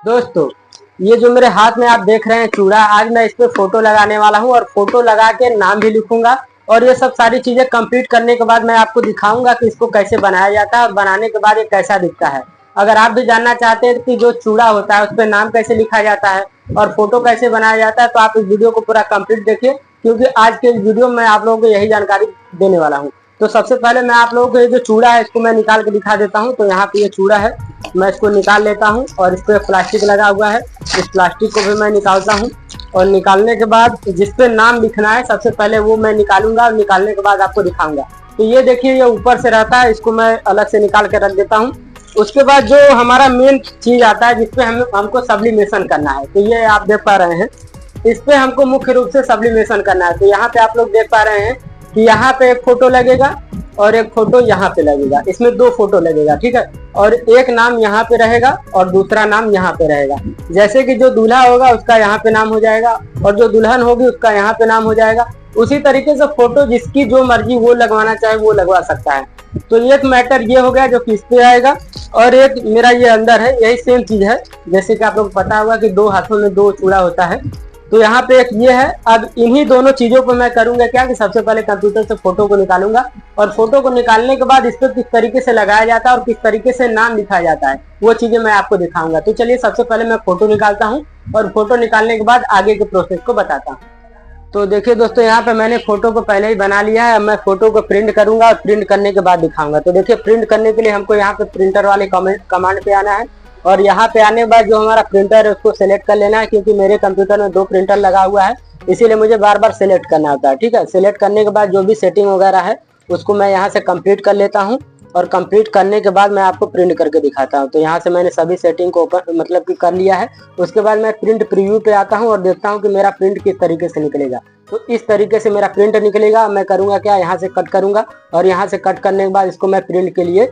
दोस्तों, ये जो मेरे हाथ में आप देख रहे हैं चूड़ा, आज मैं इस पे फोटो लगाने वाला हूँ और फोटो लगा के नाम भी लिखूंगा। और ये सब सारी चीजें कंप्लीट करने के बाद मैं आपको दिखाऊंगा कि इसको कैसे बनाया जाता है और बनाने के बाद ये कैसा दिखता है। अगर आप भी जानना चाहते हैं कि जो चूड़ा होता है उस पर नाम कैसे लिखा जाता है और फोटो कैसे बनाया जाता है, तो आप इस वीडियो को पूरा कंप्लीट देखिए, क्योंकि आज के इस वीडियो में मैं आप लोगों को यही जानकारी देने वाला हूँ। तो सबसे पहले मैं आप लोगों को ये जो चूड़ा है इसको मैं निकाल के दिखा देता हूँ। तो यहाँ पे ये चूड़ा है, मैं इसको निकाल लेता हूँ और इस पे प्लास्टिक लगा हुआ है, इस प्लास्टिक को भी मैं निकालता हूँ। और निकालने के बाद जिस पे नाम लिखना है सबसे पहले वो मैं निकालूंगा और निकालने के बाद आपको दिखाऊंगा। तो ये देखिए, ये ऊपर से रहता है, इसको मैं अलग से निकाल के रख देता हूँ। उसके बाद जो हमारा मेन चीज आता है जिसपे हमको सब्लिमेशन करना है, तो ये आप देख पा रहे हैं, इस पे हमको मुख्य रूप से सब्लिमेशन करना है। तो यहाँ पे आप लोग देख पा रहे हैं कि यहाँ पे एक फोटो लगेगा और एक फोटो यहाँ पे लगेगा, इसमें दो फोटो लगेगा, ठीक है। और एक नाम यहाँ पे रहेगा और दूसरा नाम यहाँ पे रहेगा। जैसे कि जो दूल्हा होगा उसका यहाँ पे नाम हो जाएगा और जो दुल्हन होगी उसका यहाँ पे नाम हो जाएगा। उसी तरीके से फोटो जिसकी जो मर्जी वो लगवाना चाहे वो लगवा सकता है। तो एक मैटर ये हो गया जो कि इस पे आएगा, और एक मेरा ये अंदर है, यही सेम चीज है। जैसे कि आप लोग पता होगा कि दो हाथों में दो चूड़ा होता है, तो यहाँ पे एक ये है। अब इन्हीं दोनों चीजों को मैं करूंगा क्या कि सबसे पहले कंप्यूटर से फोटो को निकालूंगा और फोटो को निकालने के बाद इस पर किस तरीके से लगाया जाता है और किस तरीके से नाम लिखा जाता है वो चीजें मैं आपको दिखाऊंगा। तो चलिए सबसे पहले मैं फोटो निकालता हूँ और फोटो निकालने के बाद आगे के प्रोसेस को बताता हूँ। तो देखिए दोस्तों, यहाँ पे मैंने फोटो को पहले ही बना लिया है। अब मैं फोटो को प्रिंट करूंगा और प्रिंट करने के बाद दिखाऊंगा। तो देखिए, प्रिंट करने के लिए हमको यहाँ पे प्रिंटर वाले कमांड पे आना है और यहाँ पे आने के बाद जो हमारा प्रिंटर है उसको सिलेक्ट कर लेना है, क्योंकि मेरे कंप्यूटर में दो प्रिंटर लगा हुआ है, इसीलिए मुझे बार बार सिलेक्ट करना होता है, ठीक है। सिलेक्ट करने के बाद जो भी सेटिंग वगैरह है उसको मैं यहाँ से कंप्लीट कर लेता हूँ और कंप्लीट करने के बाद मैं आपको प्रिंट करके दिखाता हूँ। तो यहाँ से मैंने सभी सेटिंग को ओपन मतलब कि कर लिया है। उसके बाद मैं प्रिंट प्रीव्यू पे आता हूँ और देखता हूँ कि मेरा प्रिंट किस तरीके से निकलेगा। तो इस तरीके से मेरा प्रिंट निकलेगा। मैं करूंगा क्या, यहाँ से कट करूंगा और यहाँ से कट करने के बाद इसको मैं प्रिंट के लिए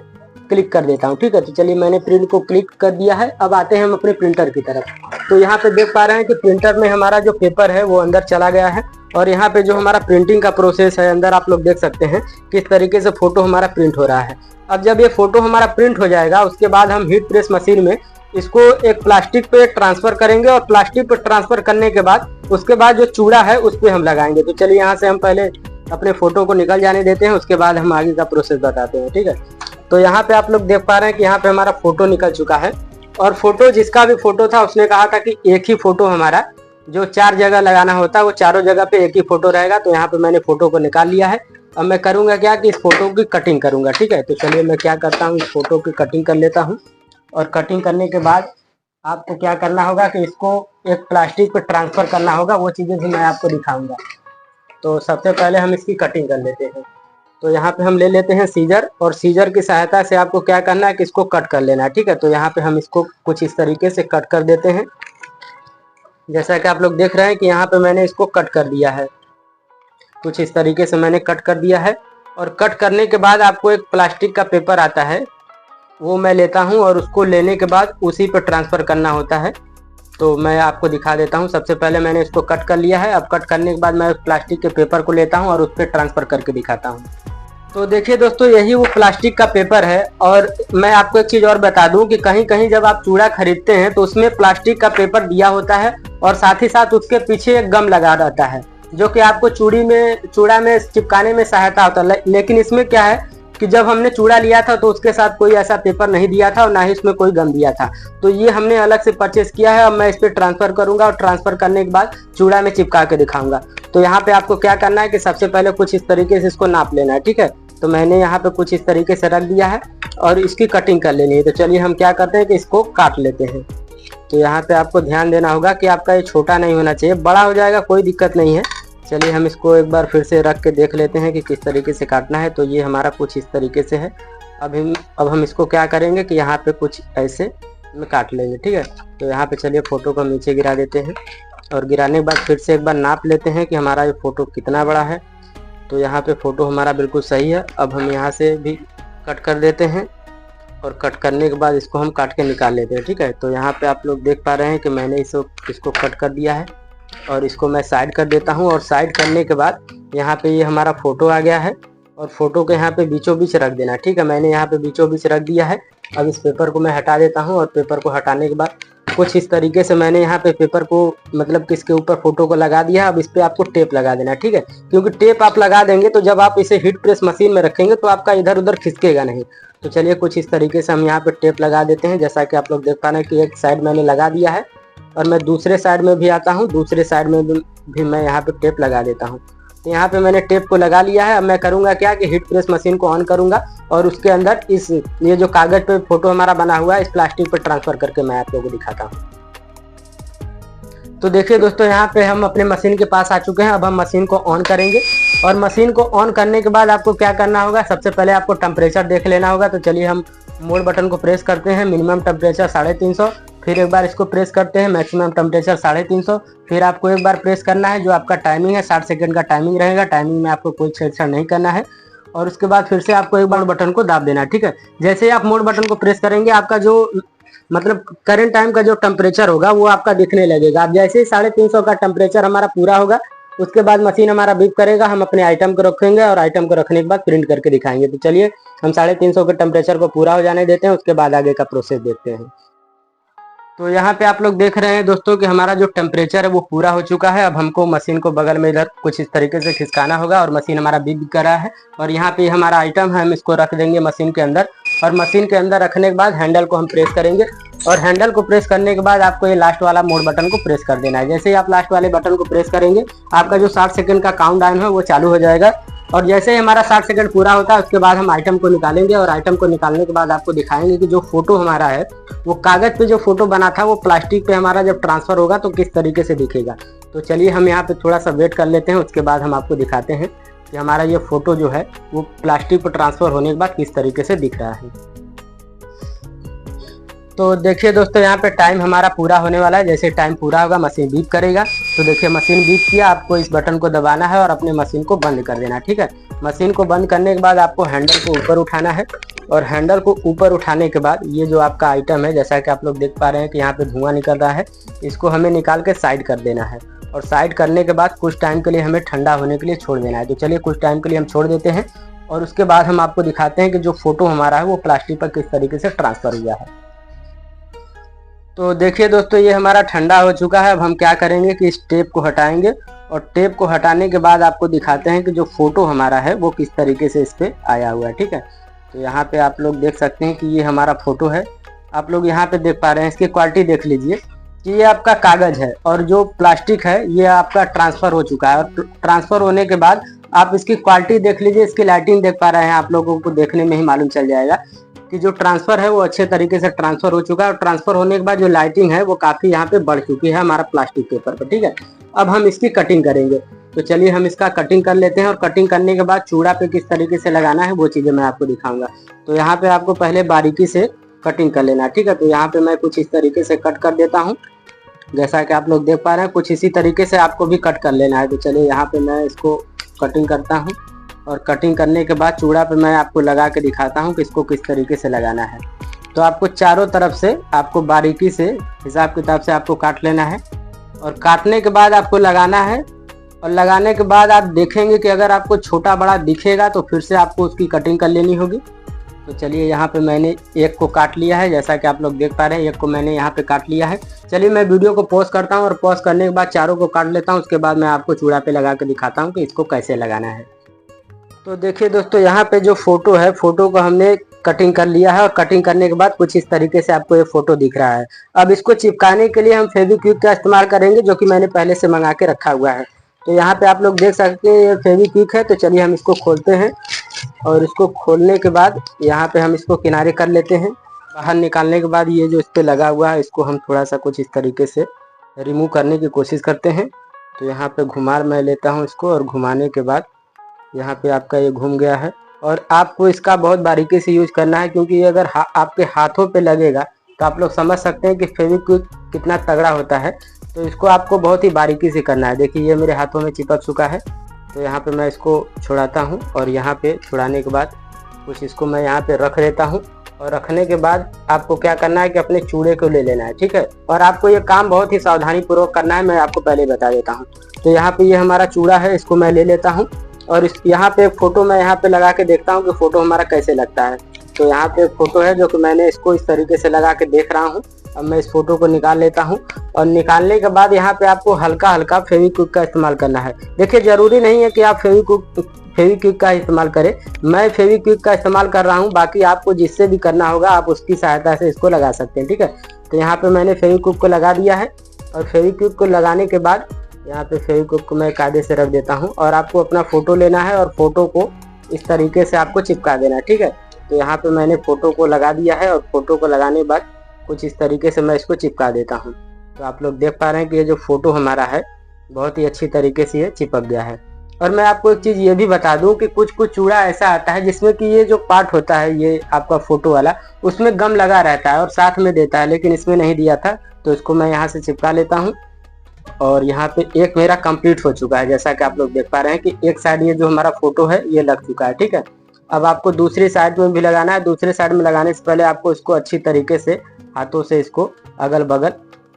क्लिक कर देता हूँ, ठीक है। तो चलिए, मैंने प्रिंट को क्लिक कर दिया है। अब आते हैं हम अपने प्रिंटर की तरफ। तो यहाँ पे देख पा रहे हैं कि प्रिंटर में हमारा जो पेपर है वो अंदर चला गया है और यहाँ पे जो हमारा प्रिंटिंग का प्रोसेस है अंदर आप लोग देख सकते हैं किस तरीके से फोटो हमारा प्रिंट हो रहा है। अब जब ये फोटो हमारा प्रिंट हो जाएगा उसके बाद हम हीट प्रेस मशीन में इसको एक प्लास्टिक पे ट्रांसफर करेंगे और प्लास्टिक पे ट्रांसफर करने के बाद उसके बाद जो चूड़ा है उस पे हम लगाएंगे। तो चलिए, यहाँ से हम पहले अपने फोटो को निकल जाने देते हैं, उसके बाद हम आगे का प्रोसेस बताते हैं, ठीक है। तो यहाँ पे आप लोग देख पा रहे हैं कि यहाँ पे हमारा फोटो निकल चुका है और फोटो जिसका भी फोटो था उसने कहा था कि एक ही फोटो हमारा जो 4 जगह लगाना होता है वो चारों जगह पे एक ही फोटो रहेगा। तो यहाँ पे मैंने फोटो को निकाल लिया है। अब मैं करूंगा क्या कि इस फोटो की कटिंग करूंगा, ठीक है। तो चलिए, मैं क्या करता हूँ, इस फोटो की कटिंग कर लेता हूँ और कटिंग करने के बाद आपको क्या करना होगा कि इसको एक प्लास्टिक पे ट्रांसफर करना होगा, वो चीजें भी मैं आपको दिखाऊंगा। तो सबसे पहले हम इसकी कटिंग कर लेते हैं। तो यहाँ पे हम ले लेते हैं सीजर और सीजर की सहायता से आपको क्या करना है कि इसको कट कर लेना है, ठीक है। तो यहाँ पे हम इसको कुछ इस तरीके से कट कर देते हैं। जैसा कि आप लोग देख रहे हैं कि यहाँ पे मैंने इसको कट कर दिया है, कुछ इस तरीके से मैंने कट कर दिया है। और कट करने के बाद आपको एक प्लास्टिक का पेपर आता है, वो मैं लेता हूँ और उसको लेने के बाद उसी पर ट्रांसफर करना होता है। तो मैं आपको दिखा देता हूँ। सबसे पहले मैंने इसको कट कर लिया है। अब कट करने के बाद मैं प्लास्टिक के पेपर को लेता हूँ और उस पर ट्रांसफर करके दिखाता हूँ। तो देखिए दोस्तों, यही वो प्लास्टिक का पेपर है। और मैं आपको एक चीज और बता दूं कि कहीं कहीं जब आप चूड़ा खरीदते हैं तो उसमें प्लास्टिक का पेपर दिया होता है और साथ ही साथ उसके पीछे एक गम लगा रहता है जो कि आपको चूड़ा में चिपकाने में सहायता होता है। लेकिन इसमें क्या है कि जब हमने चूड़ा लिया था तो उसके साथ कोई ऐसा पेपर नहीं दिया था और ना ही उसमें कोई गम दिया था। तो ये हमने अलग से परचेस किया है। अब मैं इस पर ट्रांसफर करूंगा और ट्रांसफर करने के बाद चूड़ा में चिपका के दिखाऊंगा। तो यहाँ पे आपको क्या करना है कि सबसे पहले कुछ इस तरीके से इसको नाप लेना है, ठीक है। तो मैंने यहाँ पे कुछ इस तरीके से रख दिया है और इसकी कटिंग कर लेनी है। तो चलिए, हम क्या करते हैं कि इसको काट लेते हैं। तो यहाँ पे आपको ध्यान देना होगा कि आपका ये छोटा नहीं होना चाहिए, बड़ा हो जाएगा कोई दिक्कत नहीं है। चलिए, हम इसको एक बार फिर से रख के देख लेते हैं कि किस तरीके से काटना है। तो ये हमारा कुछ इस तरीके से है। अब हम इसको क्या करेंगे कि यहाँ पे कुछ ऐसे में काट लेंगे, ठीक है। तो यहाँ पे चलिए, फोटो को नीचे गिरा देते हैं और गिराने के बाद फिर से एक बार नाप लेते हैं कि हमारा ये फोटो कितना बड़ा है। तो यहाँ पे फोटो हमारा बिल्कुल सही है। अब हम यहाँ से भी कट कर देते हैं और कट करने के बाद इसको हम काट के निकाल लेते हैं, ठीक है। तो यहाँ पे आप लोग देख पा रहे हैं कि मैंने इसको कट कर दिया है और इसको मैं साइड कर देता हूँ। और साइड करने के बाद यहाँ पे ये हमारा फोटो आ गया है और फोटो को यहाँ पे बीचों बीच रख देना, ठीक है। मैंने यहाँ पे बीचों बीच रख दिया है। अब इस पेपर को मैं हटा देता हूँ और पेपर को हटाने के बाद कुछ इस तरीके से मैंने यहाँ पे पेपर को मतलब किसके ऊपर फोटो को लगा दिया। अब इस पे आपको टेप लगा देना है, ठीक है। क्योंकि टेप आप लगा देंगे तो जब आप इसे हीट प्रेस मशीन में रखेंगे तो आपका इधर उधर खिसकेगा नहीं। तो चलिए कुछ इस तरीके से हम यहाँ पे टेप लगा देते हैं। जैसा कि आप लोग देख पा रहे हैं कि एक साइड मैंने लगा दिया है और मैं दूसरे साइड में भी आता हूँ, दूसरे साइड में भी मैं यहाँ पे टेप लगा देता हूँ। तो यहाँ पे मैंने टेप को लगा लिया है। अब मैं करूँगा क्या कि हीट प्रेस मशीन को ऑन करूँगा और उसके अंदर ये जो कागज पे फोटो हमारा बना हुआ है इस प्लास्टिक पे ट्रांसफर करके मैं आप लोगों को दिखाता हूँ। तो देखिए दोस्तों, यहाँ पे हम अपने मशीन के पास आ चुके हैं। अब हम मशीन को ऑन करेंगे और मशीन को ऑन करने के बाद आपको क्या करना होगा, सबसे पहले आपको टेम्परेचर देख लेना होगा। तो चलिए हम मोड बटन को प्रेस करते हैं। मिनिमम टेम्परेचर 350, फिर एक बार इसको प्रेस करते हैं, मैक्सिमम टेम्परेचर 350। फिर आपको एक बार प्रेस करना है, जो आपका टाइमिंग है 60 सेकंड का टाइमिंग रहेगा। टाइमिंग में आपको कोई छेड़छाड़ नहीं करना है और उसके बाद फिर से आपको एक बार बटन को दाब देना है, ठीक है। जैसे ही आप मोड बटन को प्रेस करेंगे आपका जो मतलब करंट टाइम का जो टेम्परेचर होगा वो आपका दिखने लगेगा। अब जैसे ही 350 का टेम्परेचर हमारा पूरा होगा उसके बाद मशीन हमारा बीप करेगा, हम अपने आइटम को रखेंगे और आइटम को रखने के बाद प्रिंट करके दिखाएंगे। तो चलिए हम 350 के टेम्परेचर को पूरा हो जाने देते हैं, उसके बाद आगे का प्रोसेस देखते हैं। तो यहाँ पे आप लोग देख रहे हैं दोस्तों कि हमारा जो टेम्परेचर है वो पूरा हो चुका है। अब हमको मशीन को बगल में इधर कुछ इस तरीके से खिसकाना होगा और मशीन हमारा बीप कर रहा है और यहाँ पे हमारा आइटम है, हम इसको रख देंगे मशीन के अंदर। और मशीन के अंदर रखने के बाद हैंडल को हम प्रेस करेंगे और हैंडल को प्रेस करने के बाद आपको ये लास्ट वाला मोड बटन को प्रेस कर देना है। जैसे ही आप लास्ट वाले बटन को प्रेस करेंगे आपका जो 60 सेकंड का काउंट डाउन है वो चालू हो जाएगा। और जैसे ही हमारा 60 सेकंड पूरा होता है उसके बाद हम आइटम को निकालेंगे और आइटम को निकालने के बाद आपको दिखाएंगे कि जो फोटो हमारा है वो कागज पे जो फोटो बना था वो प्लास्टिक पे हमारा जब ट्रांसफर होगा तो किस तरीके से दिखेगा। तो चलिए हम यहाँ पे थोड़ा सा वेट कर लेते हैं, उसके बाद हम आपको दिखाते हैं कि हमारा ये फोटो जो है वो प्लास्टिक पर ट्रांसफर होने के बाद किस तरीके से दिख रहा है। तो देखिए दोस्तों, यहाँ पे टाइम हमारा पूरा होने वाला है। जैसे टाइम पूरा होगा मशीन बीप करेगा। तो देखिए मशीन बीप किया, आपको इस बटन को दबाना है और अपने मशीन को बंद कर देना है, ठीक है। मशीन को बंद करने के बाद आपको हैंडल को ऊपर उठाना है और हैंडल को ऊपर उठाने के बाद ये जो आपका आइटम है, जैसा कि आप लोग देख पा रहे हैं कि यहाँ पे धुआं निकल रहा है, इसको हमें निकाल के साइड कर देना है। और साइड करने के बाद कुछ टाइम के लिए हमें ठंडा होने के लिए छोड़ देना है। तो चलिए कुछ टाइम के लिए हम छोड़ देते हैं और उसके बाद हम आपको दिखाते हैं कि जो फोटो हमारा है वो प्लास्टिक पर किस तरीके से ट्रांसफर हुआ है। तो देखिए दोस्तों, ये हमारा ठंडा हो चुका है। अब हम क्या करेंगे कि इस टेप को हटाएंगे और टेप को हटाने के बाद आपको दिखाते हैं कि जो फोटो हमारा है वो किस तरीके से इस पे आया हुआ है, ठीक है। तो यहाँ पे आप लोग देख सकते हैं कि ये हमारा फोटो है। आप लोग यहाँ पे देख पा रहे हैं, इसकी क्वालिटी देख लीजिए कि ये आपका कागज है और जो प्लास्टिक है ये आपका ट्रांसफर हो चुका है। और ट्रांसफर होने के बाद आप इसकी क्वालिटी देख लीजिए, इसकी लाइटिंग देख पा रहे हैं, आप लोगों को देखने में ही मालूम चल जाएगा कि जो ट्रांसफर है वो अच्छे तरीके से ट्रांसफर हो चुका है। और ट्रांसफर होने के बाद जो लाइटिंग है वो काफी यहाँ पे बढ़ चुकी है हमारा प्लास्टिक पेपर पर, ठीक है। अब हम इसकी कटिंग करेंगे। तो चलिए हम इसका कटिंग कर लेते हैं और कटिंग करने के बाद चूड़ा पे किस तरीके से लगाना है वो चीजें मैं आपको दिखाऊंगा। तो यहाँ पे आपको पहले बारीकी से कटिंग कर लेना है, ठीक है। तो यहाँ पे मैं कुछ इस तरीके से कट कर देता हूँ, जैसा कि आप लोग देख पा रहे हैं। कुछ इसी तरीके से आपको भी कट कर लेना है। तो चलिए यहाँ पे मैं इसको कटिंग करता हूँ और कटिंग करने के बाद चूड़ा पे मैं आपको लगा के दिखाता हूँ कि इसको किस तरीके से लगाना है। तो आपको चारों तरफ से आपको बारीकी से हिसाब किताब से आपको काट लेना है और काटने के बाद आपको लगाना है। और लगाने के बाद आप देखेंगे कि अगर आपको छोटा बड़ा दिखेगा तो फिर से आपको उसकी कटिंग कर लेनी होगी। तो चलिए यहाँ पे मैंने एक को काट लिया है, जैसा कि आप लोग देख पा रहे हैं, एक को मैंने यहाँ पे काट लिया है। चलिए मैं वीडियो को पॉज करता हूँ और पॉज करने के बाद चारों को काट लेता हूँ, उसके बाद मैं आपको चूड़ा पे लगा के दिखाता हूँ कि इसको कैसे लगाना है। तो देखिए दोस्तों, यहाँ पे जो फोटो है, फोटो को हमने कटिंग कर लिया है और कटिंग करने के बाद कुछ इस तरीके से आपको ये फोटो दिख रहा है। अब इसको चिपकाने के लिए हम फेविक्विक का इस्तेमाल करेंगे, जो कि मैंने पहले से मंगा के रखा हुआ है। तो यहाँ पे आप लोग देख सकते हैं ये फेविक्विक है। तो चलिए हम इसको खोलते हैं और इसको खोलने के बाद यहाँ पे हम इसको किनारे कर लेते हैं। बाहर निकालने के बाद ये जो इस पे लगा हुआ है इसको हम थोड़ा सा कुछ इस तरीके से रिमूव करने की कोशिश करते हैं। तो यहाँ पे घुमार मैं लेता हूँ इसको और घुमाने के बाद यहाँ पे आपका ये घूम गया है। और आपको इसका बहुत बारीकी से यूज करना है, क्योंकि ये अगर आपके हाथों पे लगेगा तो आप लोग समझ सकते हैं कि फेविक्विक कितना तगड़ा होता है। तो इसको आपको बहुत ही बारीकी से करना है। देखिए ये मेरे हाथों में चिपक चुका है। तो यहाँ पे मैं इसको छुड़ाता हूँ और यहाँ पे छुड़ाने के बाद कुछ इसको मैं यहाँ पे रख देता हूँ। और रखने के बाद आपको क्या करना है कि अपने चूड़े को ले लेना है, ठीक है। और आपको ये काम बहुत ही सावधानी पूर्वक करना है, मैं आपको पहले बता देता हूँ। तो यहाँ पे ये हमारा चूड़ा है, इसको मैं ले लेता हूँ और यहाँ पे एक फोटो मैं यहाँ पे लगा के देखता हूँ कि फोटो हमारा कैसे लगता है। तो यहाँ पे एक फोटो है जो कि मैंने इसको इस तरीके से लगा के देख रहा हूँ अब मैं इस फोटो को निकाल लेता हूँ और निकालने के बाद यहाँ पे आपको हल्का हल्का फेविक्विक का इस्तेमाल करना है। देखिए जरूरी नहीं है कि आप फेविक्विक का इस्तेमाल करें, मैं फेविक्विक का इस्तेमाल कर रहा हूँ, बाकी आपको जिससे भी करना होगा आप उसकी सहायता से इसको लगा सकते हैं। ठीक है, तो यहाँ पे मैंने फेविक्विक को लगा दिया है और फेविक्विक को लगाने के बाद यहाँ पे फेविक्विक को मैं कायदे से रख देता हूँ और आपको अपना फोटो लेना है और फोटो को इस तरीके से आपको चिपका देना है। ठीक है, तो यहाँ पे मैंने फोटो को लगा दिया है और फोटो को लगाने के बाद कुछ इस तरीके से मैं इसको चिपका देता हूँ। तो आप लोग देख पा रहे हैं कि ये जो फोटो हमारा है बहुत ही अच्छी तरीके से ये चिपक गया है। और मैं आपको एक चीज़ ये भी बता दूं कि कुछ चूड़ा ऐसा आता है जिसमें कि ये जो पार्ट होता है ये आपका फोटो वाला, उसमें गम लगा रहता है और साथ में देता है, लेकिन इसमें नहीं दिया था। तो इसको मैं यहाँ से चिपका लेता हूँ और यहाँ पे एक मेरा कंप्लीट हो चुका है। जैसा कि आप लोग देख पा रहे हैं कि एक साइड ये जो हमारा फोटो है ये लग चुका है। ठीक है, अब आपको दूसरी साइड में भी लगाना है। दूसरे साइड में लगाने से पहले आपको इसको अच्छी तरीके से हाथों से इसको अगल बगल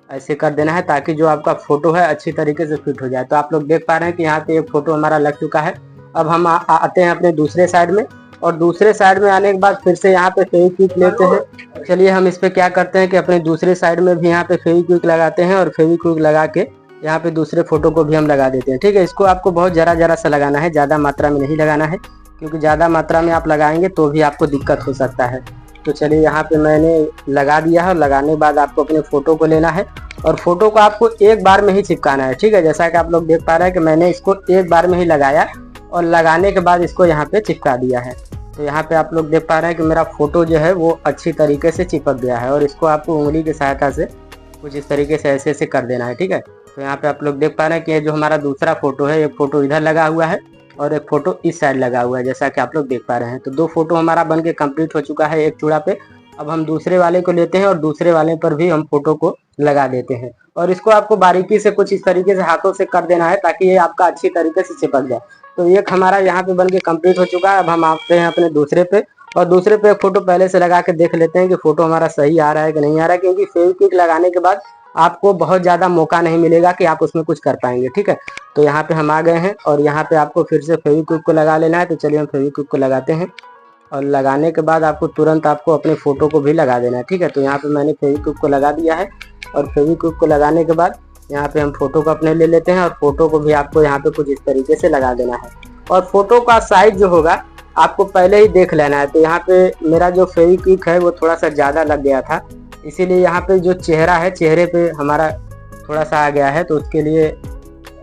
ऐसे कर देना है ताकि जो आपका फोटो है अच्छी तरीके से फिट हो जाए। तो आप लोग देख पा रहे हैं कि यहाँ पे एक फोटो हमारा लग चुका है। अब हम आते हैं अपने दूसरे साइड में और दूसरे साइड में आने के बाद फिर से यहाँ पे फेविक्विक लेते हैं। चलिए हम इस पे क्या करते हैं कि अपने दूसरे साइड में भी यहाँ पे फेविक्विक लगाते हैं और फेविक्विक लगा के यहाँ पे दूसरे फोटो को भी हम लगा देते हैं। ठीक है, इसको आपको बहुत जरा सा लगाना है, ज़्यादा मात्रा में नहीं लगाना है, क्योंकि ज़्यादा मात्रा में आप लगाएंगे तो भी आपको दिक्कत हो सकता है। तो चलिए यहाँ पे मैंने लगा दिया है और लगाने के बाद आपको अपने फ़ोटो को लेना है और फोटो को आपको एक बार में ही चिपकाना है। ठीक है, जैसा कि आप लोग देख पा रहे हैं कि मैंने इसको एक बार में ही लगाया और लगाने के बाद इसको यहाँ पे चिपका दिया है। तो यहाँ पे आप लोग देख पा रहे हैं कि मेरा फोटो जो है वो अच्छी तरीके से चिपक गया है और इसको आपको उंगली की सहायता से कुछ इस तरीके से ऐसे ऐसे कर देना है। ठीक है, तो यहाँ पे आप लोग देख पा रहे हैं कि ये जो हमारा दूसरा फोटो है, एक फोटो इधर लगा हुआ है और एक फोटो इस साइड लगा हुआ है, जैसा कि आप लोग देख पा रहे हैं। तो दो फोटो हमारा बन के कंप्लीट हो चुका है एक चूड़ा पे। अब हम दूसरे वाले को लेते हैं और दूसरे वाले पर भी हम फोटो को लगा देते हैं और इसको आपको बारीकी से कुछ इस तरीके से हाथों से कर देना है ताकि ये आपका अच्छी तरीके से चिपक जाए। तो एक हमारा यहाँ पे बन के कंप्लीट हो चुका है। अब हम आते हैं अपने दूसरे पे और दूसरे पे एक फोटो पहले से लगा के देख लेते हैं कि फोटो हमारा सही आ रहा है कि नहीं आ रहा है, क्योंकि फेविक्विक लगाने के बाद आपको बहुत ज़्यादा मौका नहीं मिलेगा कि आप उसमें कुछ कर पाएंगे। ठीक है, तो यहाँ पे हम आ गए हैं और यहाँ पे आपको फिर से फेविक्विक को लगा लेना है। तो चलिए हम फेविक्विक को लगाते हैं और लगाने के बाद आपको तुरंत आपको अपने फोटो को भी लगा देना है। ठीक है, तो यहाँ पे मैंने फेविक्विक को लगा दिया है और फेविक्विक को लगाने के बाद यहाँ पे हम फोटो को अपने ले लेते हैं और फोटो को भी आपको यहाँ पे कुछ इस तरीके से लगा देना है और फोटो का साइज जो होगा आपको पहले ही देख लेना है। तो यहाँ पे मेरा जो फेविक्विक है वो थोड़ा सा ज़्यादा लग गया था, इसीलिए यहाँ पे जो चेहरा है चेहरे पे हमारा थोड़ा सा आ गया है। तो उसके लिए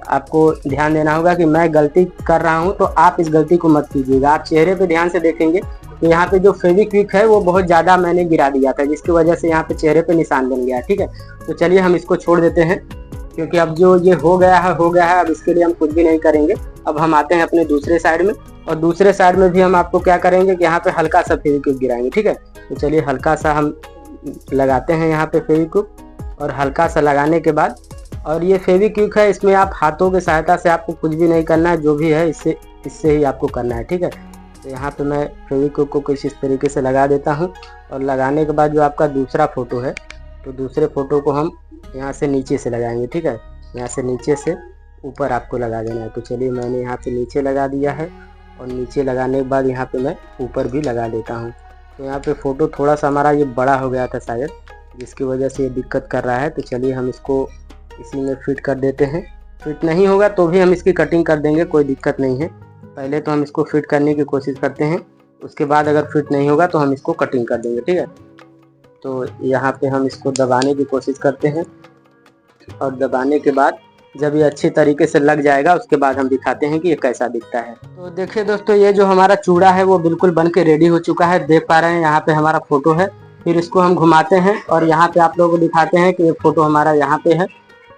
आपको ध्यान देना होगा कि मैं गलती कर रहा हूँ तो आप इस गलती को मत कीजिएगा। आप चेहरे पे ध्यान से देखेंगे तो यहाँ पे जो फेविक्विक है वो बहुत ज़्यादा मैंने गिरा दिया था, जिसकी वजह से यहाँ पे चेहरे पे निशान बन गया। ठीक है, तो चलिए हम इसको छोड़ देते हैं क्योंकि अब जो ये हो गया है, अब इसके लिए हम कुछ भी नहीं करेंगे। अब हम आते हैं अपने दूसरे साइड में और दूसरे साइड में भी हम आपको क्या करेंगे कि यहाँ पे हल्का सा फेविक्विक गिराएंगे। ठीक है, तो चलिए हल्का सा हम लगाते हैं यहाँ पे फेविक्विक और हल्का सा लगाने के बाद, और ये फेविक्विक है इसमें आप हाथों की सहायता से आपको कुछ भी नहीं करना है, जो भी है इससे ही आपको करना है। ठीक है, तो यहाँ पे मैं फेविक्विक को कुछ इस तरीके से लगा देता हूँ और लगाने के बाद जो आपका दूसरा फोटो है तो दूसरे फोटो को हम यहाँ से नीचे से लगाएंगे। ठीक है, यहाँ से नीचे से ऊपर आपको लगा देना है। तो चलिए मैंने यहाँ पे नीचे लगा दिया है और नीचे लगाने के बाद यहाँ पे मैं ऊपर भी लगा देता हूँ। तो यहाँ पे फ़ोटो थोड़ा सा हमारा ये बड़ा हो गया था शायद, जिसकी वजह से ये दिक्कत कर रहा है। तो चलिए हम इसको इसी में फिट कर देते हैं। फिट नहीं होगा तो भी हम इसकी कटिंग कर देंगे, कोई दिक्कत नहीं है। पहले तो हम इसको फिट करने की कोशिश करते हैं, उसके बाद अगर फिट नहीं होगा तो हम इसको कटिंग कर देंगे। ठीक है, तो यहाँ पे हम इसको दबाने की कोशिश करते हैं और दबाने के बाद जब ये अच्छी तरीके से लग जाएगा उसके बाद हम दिखाते हैं कि ये कैसा दिखता है। तो देखिए दोस्तों, ये जो हमारा चूड़ा है वो बिल्कुल बन के रेडी हो चुका है। देख पा रहे हैं यहाँ पे हमारा फोटो है। फिर इसको हम घुमाते हैं और यहाँ पे आप लोगों को दिखाते हैं कि ये फोटो हमारा यहाँ पे है।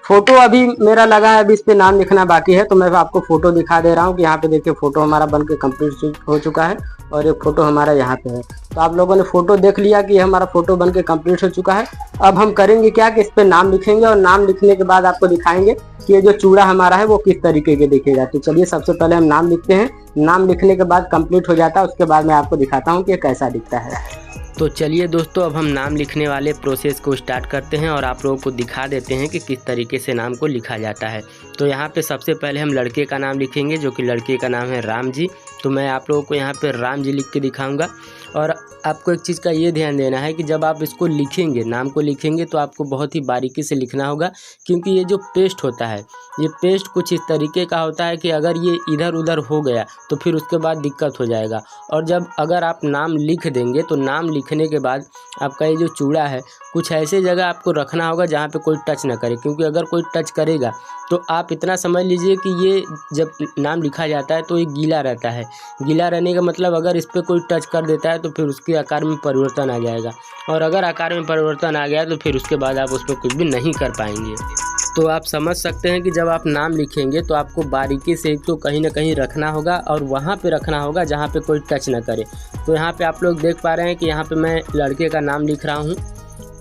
फोटो अभी मेरा लगा है, अभी इस पे नाम लिखना बाकी है, तो मैं आपको फोटो दिखा दे रहा हूँ कि यहाँ पे देखिए फोटो हमारा बन के कम्प्लीट हो चुका है और एक फोटो हमारा यहाँ पे है। तो आप लोगों ने फोटो देख लिया कि हमारा फोटो बन के कम्प्लीट हो चुका है। अब हम करेंगे क्या कि इस पे नाम लिखेंगे और नाम लिखने के बाद आपको दिखाएंगे कि ये जो चूड़ा हमारा है वो किस तरीके के दिखेगा। तो चलिए सबसे पहले हम नाम लिखते हैं। नाम लिखने के बाद कंप्लीट हो जाता है, उसके बाद मैं आपको दिखाता हूँ कि ये कैसा दिखता है। तो चलिए दोस्तों, अब हम नाम लिखने वाले प्रोसेस को स्टार्ट करते हैं और आप लोगों को दिखा देते हैं कि किस तरीके से नाम को लिखा जाता है। तो यहाँ पे सबसे पहले हम लड़के का नाम लिखेंगे, जो कि लड़के का नाम है राम जी। तो मैं आप लोगों को यहाँ पे राम जी लिख के दिखाऊंगा और आपको एक चीज़ का ये ध्यान देना है कि जब आप इसको लिखेंगे, नाम को लिखेंगे, तो आपको बहुत ही बारीकी से लिखना होगा, क्योंकि ये जो पेस्ट होता है, ये पेस्ट कुछ इस तरीके का होता है कि अगर ये इधर उधर हो गया तो फिर उसके बाद दिक्कत हो जाएगा। और जब अगर आप नाम लिख देंगे तो नाम लिखने के बाद आपका ये जो चूड़ा है कुछ ऐसे जगह आपको रखना होगा जहाँ पे कोई टच ना करे, क्योंकि अगर कोई टच करेगा तो आप इतना समझ लीजिए कि ये जब नाम लिखा जाता है तो ये गीला रहता है। गीला रहने का मतलब अगर इस पर कोई टच कर देता है तो फिर उसके आकार में परिवर्तन आ जाएगा, और अगर आकार में परिवर्तन आ गया तो फिर उसके बाद आप उस पर कुछ भी नहीं कर पाएंगे। तो आप समझ सकते हैं कि जब आप नाम लिखेंगे तो आपको बारीकी से एक तो कहीं ना कहीं रखना होगा, और वहाँ पे रखना होगा जहाँ पे कोई टच ना करे। तो यहाँ पे आप लोग देख पा रहे हैं कि यहाँ पे मैं लड़के का नाम लिख रहा हूँ,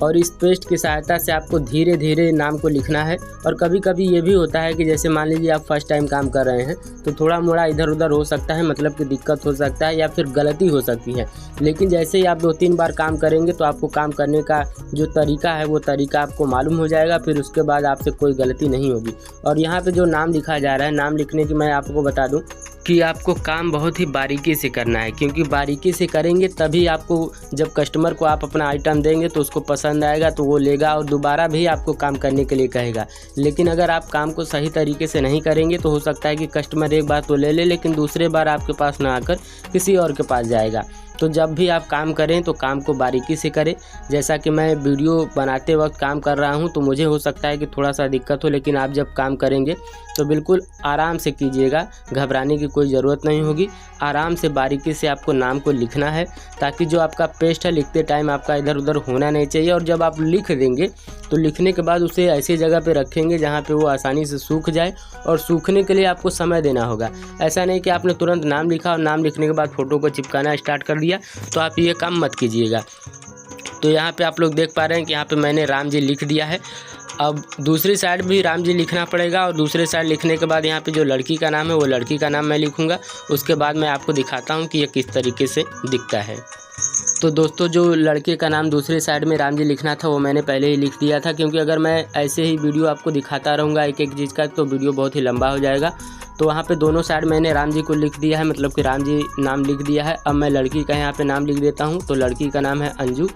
और इस पेस्ट की सहायता से आपको धीरे धीरे नाम को लिखना है। और कभी कभी ये भी होता है कि जैसे मान लीजिए आप फर्स्ट टाइम काम कर रहे हैं तो थोड़ा मोड़ा इधर उधर हो सकता है, मतलब कि दिक्कत हो सकता है या फिर गलती हो सकती है। लेकिन जैसे ही आप 2-3 बार काम करेंगे तो आपको काम करने का जो तरीका है वो तरीका आपको मालूम हो जाएगा, फिर उसके बाद आपसे कोई गलती नहीं होगी। और यहाँ पे जो नाम लिखा जा रहा है, नाम लिखने की मैं आपको बता दूँ कि आपको काम बहुत ही बारीकी से करना है, क्योंकि बारीकी से करेंगे तभी आपको जब कस्टमर को आप अपना आइटम देंगे तो उसको पसंद आएगा तो वो लेगा और दोबारा भी आपको काम करने के लिए कहेगा। लेकिन अगर आप काम को सही तरीके से नहीं करेंगे तो हो सकता है कि कस्टमर एक बार तो ले ले, लेकिन दूसरे बार आपके पास ना आकर किसी और के पास जाएगा। तो जब भी आप काम करें तो काम को बारीकी से करें। जैसा कि मैं वीडियो बनाते वक्त काम कर रहा हूं तो मुझे हो सकता है कि थोड़ा सा दिक्कत हो, लेकिन आप जब काम करेंगे तो बिल्कुल आराम से कीजिएगा, घबराने की कोई ज़रूरत नहीं होगी। आराम से बारीकी से आपको नाम को लिखना है, ताकि जो आपका पेस्ट है लिखते टाइम आपका इधर उधर होना नहीं चाहिए। और जब आप लिख देंगे तो लिखने के बाद उसे ऐसी जगह पे रखेंगे जहाँ पे वो आसानी से सूख जाए, और सूखने के लिए आपको समय देना होगा। ऐसा नहीं कि आपने तुरंत नाम लिखा और नाम लिखने के बाद फ़ोटो को चिपकाना स्टार्ट कर दिया, तो आप ये काम मत कीजिएगा। तो यहाँ पे आप लोग देख पा रहे हैं कि यहाँ पे मैंने राम जी लिख दिया है। अब दूसरी साइड भी राम जी लिखना पड़ेगा, और दूसरे साइड लिखने के बाद यहाँ पे जो लड़की का नाम है वो लड़की का नाम मैं लिखूँगा। उसके बाद मैं आपको दिखाता हूँ कि ये किस तरीके से दिखता है। तो दोस्तों, जो लड़के का नाम दूसरे साइड में राम जी लिखना था वो मैंने पहले ही लिख दिया था, क्योंकि अगर मैं ऐसे ही वीडियो आपको दिखाता रहूँगा एक एक चीज़ का तो वीडियो बहुत ही लंबा हो जाएगा। तो वहाँ पे दोनों साइड मैंने राम जी को लिख दिया है, मतलब कि राम जी नाम लिख दिया है। अब मैं लड़की का यहाँ पे नाम लिख देता हूँ। तो लड़की का नाम है अंजू,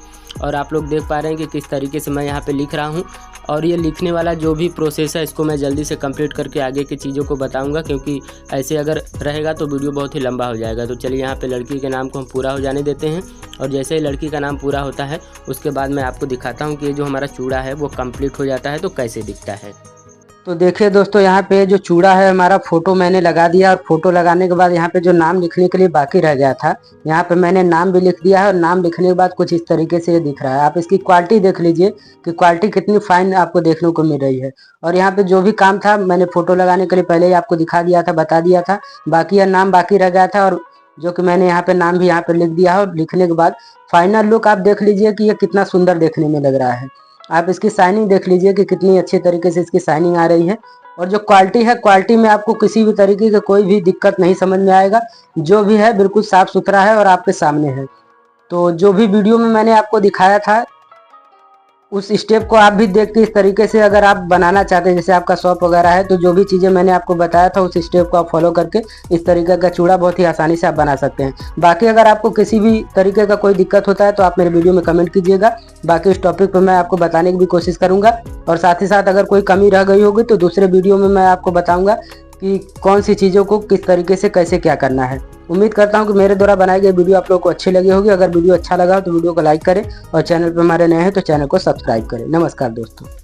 और आप लोग देख पा रहे हैं कि किस तरीके से मैं यहाँ पे लिख रहा हूँ। और ये लिखने वाला जो भी प्रोसेस है इसको मैं जल्दी से कंप्लीट करके आगे की चीज़ों को बताऊंगा, क्योंकि ऐसे अगर रहेगा तो वीडियो बहुत ही लंबा हो जाएगा। तो चलिए यहाँ पे लड़की के नाम को हम पूरा हो जाने देते हैं, और जैसे ही लड़की का नाम पूरा होता है उसके बाद मैं आपको दिखाता हूँ कि ये जो हमारा चूड़ा है वो कंप्लीट हो जाता है तो कैसे दिखता है। तो देखिए दोस्तों, यहाँ पे जो चूड़ा है हमारा फ़ोटो मैंने लगा दिया, और फोटो लगाने के बाद यहाँ पे जो नाम लिखने के लिए बाकी रह गया था यहाँ पे मैंने नाम भी लिख दिया है। और नाम लिखने के बाद कुछ इस तरीके से ये दिख रहा है। आप इसकी क्वालिटी देख लीजिए कि क्वालिटी कितनी फाइन आपको देखने को मिल रही है। और यहाँ पे जो भी काम था मैंने फ़ोटो लगाने के लिए पहले ही आपको दिखा दिया था, बता दिया था। बाकी यह नाम बाकी रह गया था, और जो कि मैंने यहाँ पे नाम भी यहाँ पे लिख दिया है। और लिखने के बाद फाइनल लुक आप देख लीजिए कि ये कितना सुंदर देखने में लग रहा है। आप इसकी शाइनिंग देख लीजिए कि कितनी अच्छे तरीके से इसकी शाइनिंग आ रही है। और जो क्वालिटी है, क्वालिटी में आपको किसी भी तरीके की कोई भी दिक्कत नहीं समझ में आएगा। जो भी है बिल्कुल साफ सुथरा है और आपके सामने है। तो जो भी वीडियो में मैंने आपको दिखाया था उस स्टेप को आप भी देख के इस तरीके से अगर आप बनाना चाहते हैं, जैसे आपका शॉप वगैरह है, तो जो भी चीज़ें मैंने आपको बताया था उस स्टेप को आप फॉलो करके इस तरीके का चूड़ा बहुत ही आसानी से आप बना सकते हैं। बाकी अगर आपको किसी भी तरीके का कोई दिक्कत होता है तो आप मेरे वीडियो में कमेंट कीजिएगा। बाकी इस टॉपिक पर मैं आपको बताने की भी कोशिश करूँगा, और साथ ही साथ अगर कोई कमी रह गई होगी तो दूसरे वीडियो में मैं आपको बताऊँगा कि कौन सी चीज़ों को किस तरीके से कैसे क्या करना है। उम्मीद करता हूं कि मेरे द्वारा बनाई गई वीडियो आप लोगों को अच्छी लगी होगी। अगर वीडियो अच्छा लगा तो वीडियो को लाइक करें, और चैनल पर हमारे नए हैं तो चैनल को सब्सक्राइब करें। नमस्कार दोस्तों।